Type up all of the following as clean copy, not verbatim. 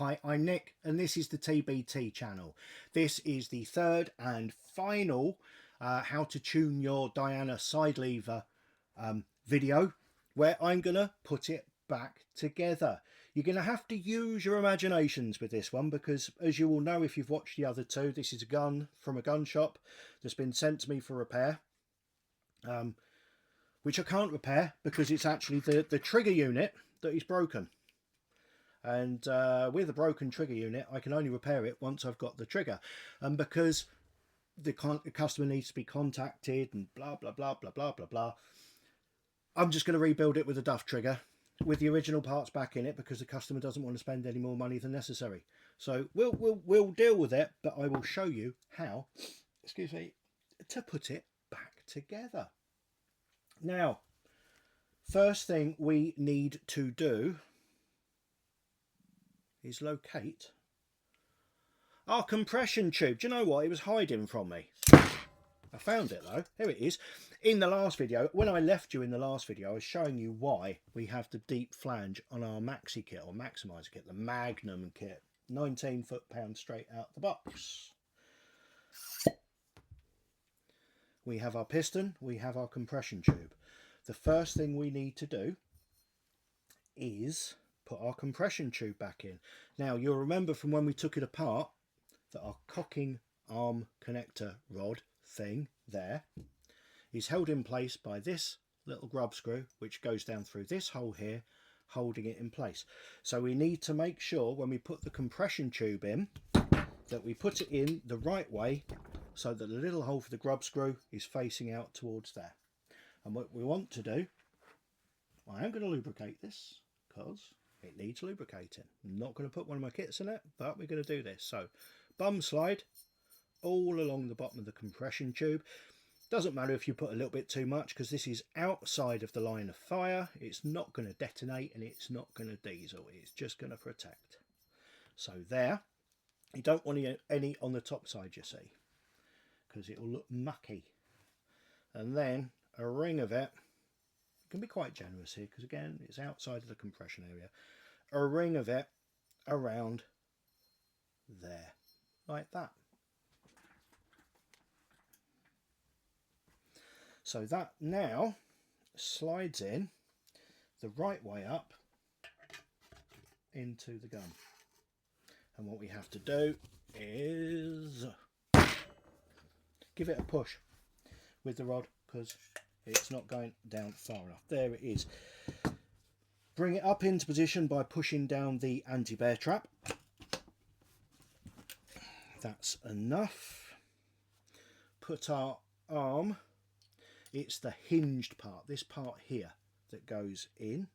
Hi, I'm Nick and this is the TbT channel. This is the third and final how to tune your Diana side lever video, where I'm going to put it back together. You're going to have to use your imaginations with this one because, as you all know if you've watched the other two, this is a gun from a gun shop that's been sent to me for repair, which I can't repair because it's actually the trigger unit that is broken. And with a broken trigger unit, I can only repair it once I've got the trigger. And because the customer needs to be contacted and blah, blah, blah, blah, blah, blah, blah, I'm just going to rebuild it with a duff trigger with the original parts back in it because the customer doesn't want to spend any more money than necessary. So we'll deal with it, but I will show you how, excuse me, to put it back together. Now, first thing we need to do is locate our compression tube. Do you know what? It was hiding from me. I found it though. Here it is. In the last video, when I left you in the last video, I was showing you why we have the deep flange on our maxi kit or maximizer kit, the Magnum kit, 19 foot-pound straight out the box. We have our piston, we have our compression tube. The first thing we need to do is put our compression tube back in. Now you'll remember from when we took it apart that our cocking arm connector rod thing there is held in place by this little grub screw which goes down through this hole here, holding it in place. So we need to make sure when we put the compression tube in that we put it in the right way so that the little hole for the grub screw is facing out towards there. And what we want to do, I am going to lubricate this because it needs lubricating. I'm not going to put one of my kits in it, but we're going to do this. So bum slide all along the bottom of the compression tube. Doesn't matter if you put a little bit too much because this is outside of the line of fire. It's not going to detonate and it's not going to diesel. It's just going to protect. So there, you don't want any on the top side, you see, because it will look mucky. And then a ring of it, you can be quite generous here because again it's outside of the compression area, a ring of it around there like that. So that now slides in the right way up into the gun. And what we have to do is give it a push with the rod because it's not going down far enough. There it is. Bring it up into position by pushing down the anti-bear trap. That's enough. Put our arm, it's the hinged part, this part here that goes in.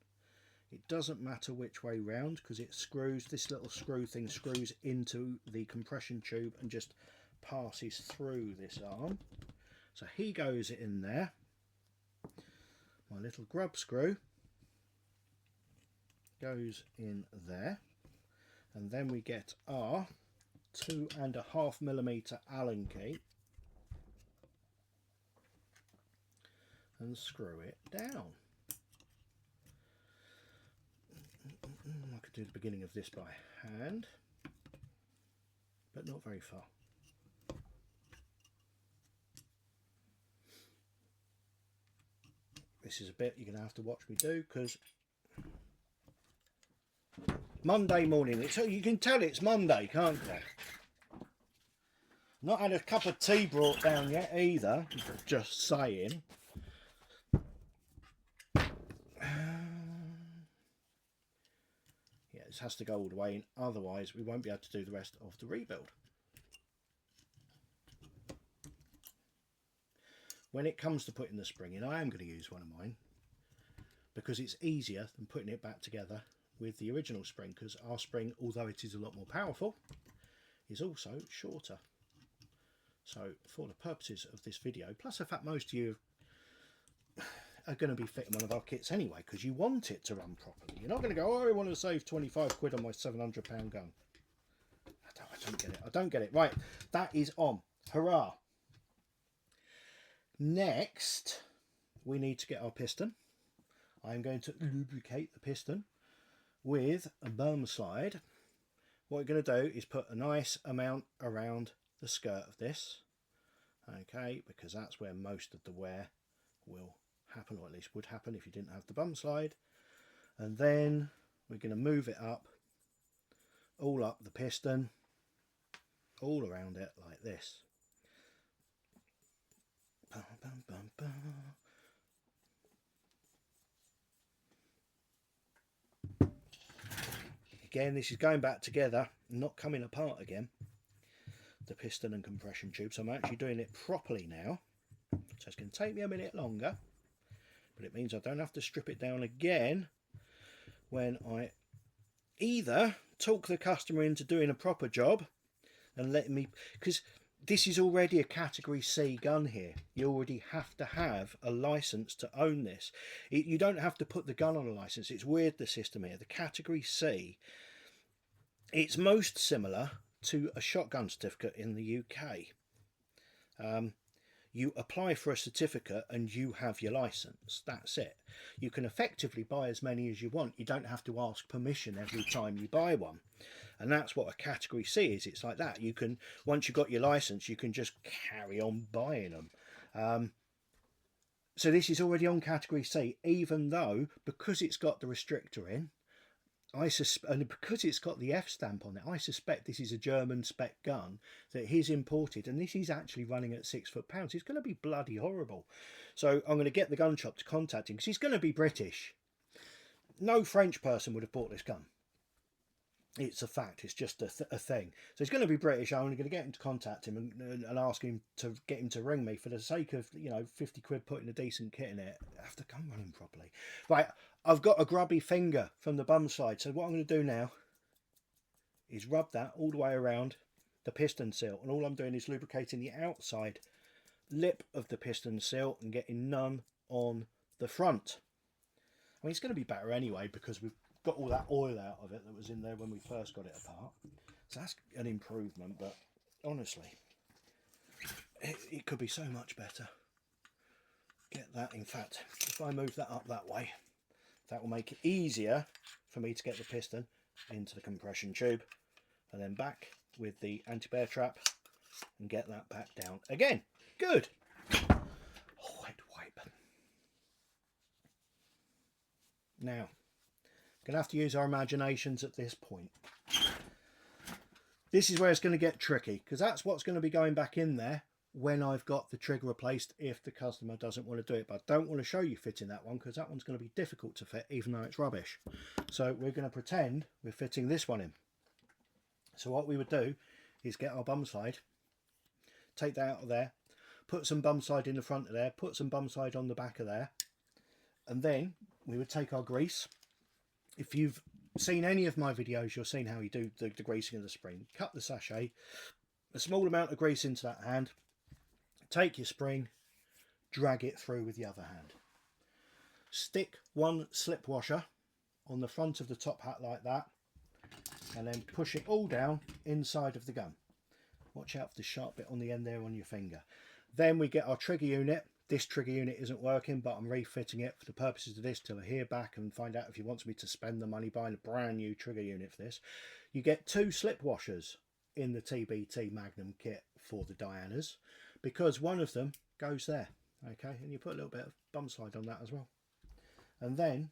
It doesn't matter which way round because it screws, this little screw thing screws into the compression tube and just passes through this arm. So he goes in there. My little grub screw goes in there, and then we get our 2.5mm Allen key and screw it down. I could do the beginning of this by hand, but not very far. This is a bit you're going to have to watch me do because Monday morning, so you can tell it's Monday, can't you? Not had a cup of tea brought down yet either, just saying. Yeah, this has to go all the way in, otherwise we won't be able to do the rest of the rebuild. When it comes to putting the spring in, I am going to use one of mine because it's easier than putting it back together with the original spring, because our spring, although it is a lot more powerful, is also shorter. So for the purposes of this video, plus the fact most of you are going to be fitting one of our kits anyway because you want it to run properly. You're not going to go, oh, I want to save 25 quid on my £700 gun. I don't get it. I don't get it. Right, that is on. Hurrah. Next, we need to get our piston. I'm going to lubricate the piston with a bum slide what we're going to do is put a nice amount around the skirt of this, okay, because that's where most of the wear will happen, or at least would happen if you didn't have the bum slide. And then we're going to move it up, all up the piston, all around it like this. Bum, bum, bum, bum. Again, this is going back together, not coming apart again, the piston and compression tube. So I'm actually doing it properly now. So it's going to take me a minute longer, but it means I don't have to strip it down again when I either talk the customer into doing a proper job and letting me, because this is already a category C gun here. You already have to have a license to own this. You don't have to put the gun on a license. It's weird, the system here. The category C, it's most similar to a shotgun certificate in the UK. You apply for a certificate and you have your license. That's it. You can effectively buy as many as you want. You don't have to ask permission every time you buy one. And that's what a category C is. It's like that. You can, once you've got your license, you can just carry on buying them. So this is already on category C, even though, because it's got the restrictor in, and because it's got the F stamp on it, I suspect this is a German spec gun that he's imported, and this is actually running at £6 foot-pounds. It's going to be bloody horrible. So I'm going to get the gun shop to contact him, because he's going to be British. No French person would have bought this gun. It's a fact. It's just a thing. So he's going to be British. I'm going to get him to contact him and ask him to get him to ring me for the sake of, you know, 50 quid putting a decent kit in it. I have to come running properly. Right, I've got a grubby finger from the bum slide. So what I'm going to do now is rub that all the way around the piston seal. And all I'm doing is lubricating the outside lip of the piston seal and getting none on the front. I mean, it's going to be better anyway because we've got all that oil out of it that was in there when we first got it apart. So that's an improvement, but honestly, it could be so much better. Get that, in fact, if I move that up that way, that will make it easier for me to get the piston into the compression tube and then back with the anti-bear trap and get that back down again. Good. Wet wipe. Now, gonna have to use our imaginations at this point. This is where it's going to get tricky, because that's what's going to be going back in there when I've got the trigger replaced, if the customer doesn't want to do it. But I don't want to show you fitting that one, because that one's going to be difficult to fit, even though it's rubbish. So we're going to pretend we're fitting this one in. So what we would do is get our bum slide, take that out of there, put some bum slide in the front of there, put some bum slide on the back of there, and then we would take our grease. If you've seen any of my videos, you'll see how you do the greasing of the spring. Cut the sachet, a small amount of grease into that hand, take your spring, drag it through with the other hand. Stick one slip washer on the front of the top hat like that, and then push it all down inside of the gun. Watch out for the sharp bit on the end there on your finger. Then we get our trigger unit. This trigger unit isn't working, but I'm refitting it for the purposes of this till I hear back and find out if he wants me to spend the money buying a brand new trigger unit for this. You get 2 slip washers in the TbT Magnum kit for the Dianas, because one of them goes there, okay, and you put a little bit of bum slide on that as well. And then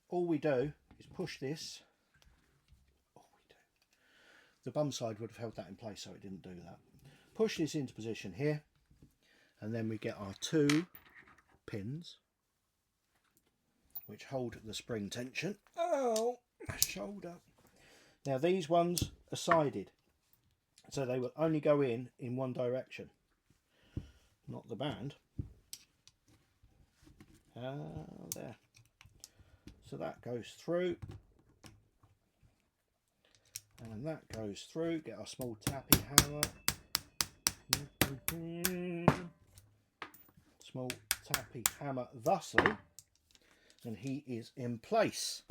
all we do is push this. The bum slide would have held that in place, so it didn't do that. Push this into position here, and then we get our 2 pins which hold the spring tension. Oh, my shoulder. Now these ones are sided, so they will only go in one direction, not the band. There. So that goes through, and that goes through. Get our small tappy hammer. Small tappy hammer thusly, and he is in place.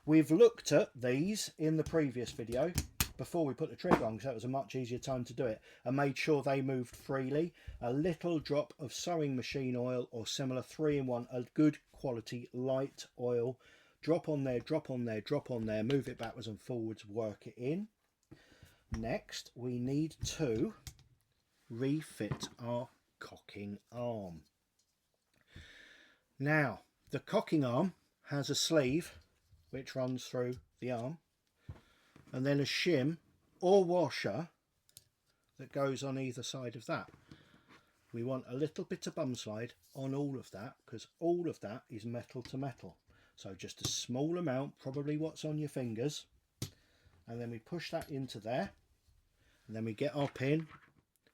We've looked at these in the previous video before we put the trigger on, because that was a much easier time to do it, and made sure they moved freely. A little drop of sewing machine oil or similar 3-in-1, a good quality light oil, drop on there, drop on there, drop on there, move it backwards and forwards, work it in. Next we need to refit our cocking arm. Now the cocking arm has a sleeve which runs through the arm, and then a shim or washer that goes on either side of that. We want a little bit of bum slide on all of that, because all of that is metal to metal. So just a small amount, probably what's on your fingers, and then we push that into there, and then we get our pin,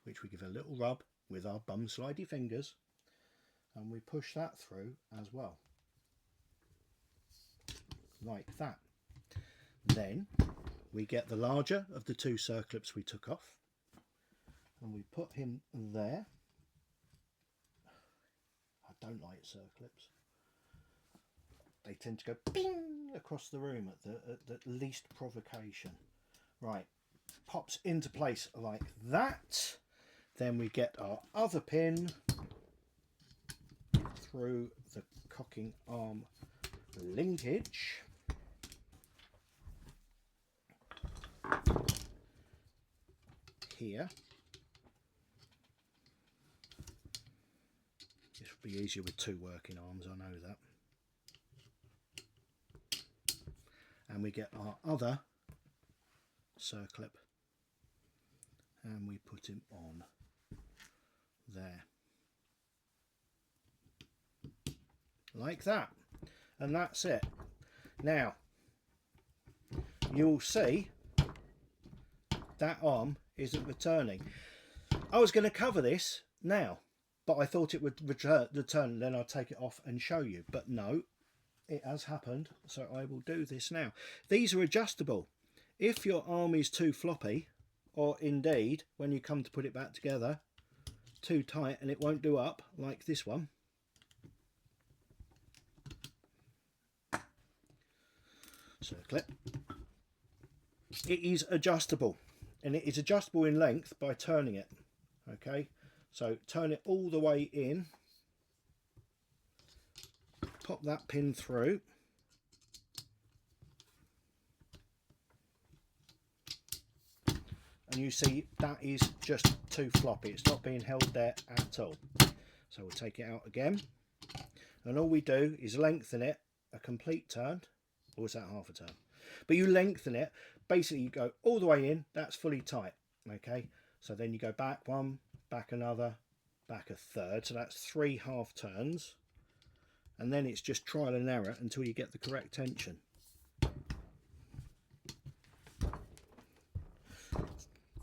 which we give a little rub with our bum slidey fingers, and we push that through as well, like that. Then we get the larger of the two circlips we took off, and we put him there. I don't like circlips. They tend to go bing across the room at the least provocation. Right, pops into place like that. Then we get our other pin through the cocking arm linkage. Here. This would be easier with two working arms, I know that. And we get our other circlip and we put him on there. Like that. And that's it. Now, you'll see that arm isn't returning. I was going to cover this now, but I thought it would return and then I'll take it off and show you. But no, it has happened, so I will do this now. These are adjustable. If your arm is too floppy, or indeed when you come to put it back together too tight and it won't do up like this one, circlip, it is adjustable, and it is adjustable in length by turning it. Okay, so turn it all the way in, pop that pin through, and you see that is just too floppy. It's not being held there at all. So we'll take it out again, and all we do is lengthen it a complete turn, or is that half a turn? But you lengthen it, basically you go all the way in, that's fully tight. Okay, so then you go back one, back another, back a third, so that's 3 half turns, and then it's just trial and error until you get the correct tension.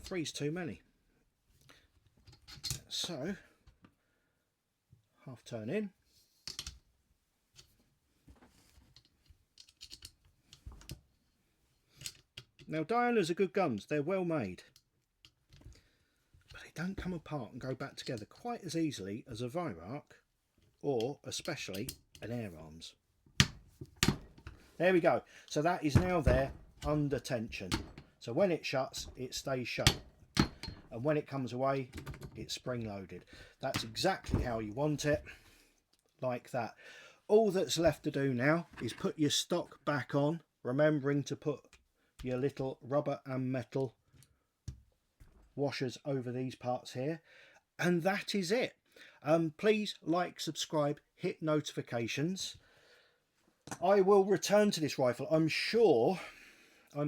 Three's too many. So half turn in, now Dianas are good guns, they're well made, but they don't come apart and go back together quite as easily as a Virarc, or especially an Air Arms. There we go. So that is now there under tension. So when it shuts, it stays shut. And when it comes away, it's spring loaded. That's exactly how you want it, like that. All that's left to do now is put your stock back on, remembering to put your little rubber and metal washers over these parts here. And that is it. Please like, subscribe, hit notifications. I will return to this rifle. I'm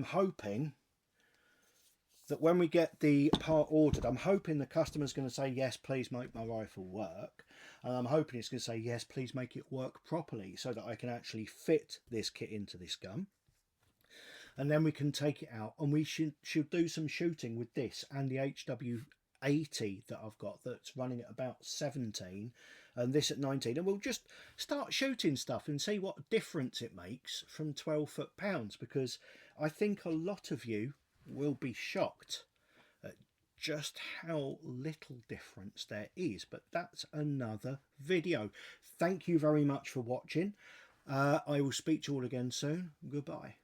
hoping that when we get the part ordered, I'm hoping the customer's going to say, yes, please make my rifle work. And I'm hoping it's going to say, yes, please make it work properly, so that I can actually fit this kit into this gun. And then we can take it out, and we should do some shooting with this and the HW80 that I've got that's running at about 17 and this at 19, and we'll just start shooting stuff and see what difference it makes from 12 foot-pounds, because I think a lot of you will be shocked at just how little difference there is. But that's another video. Thank you very much for watching. I will speak to you all again soon. Goodbye.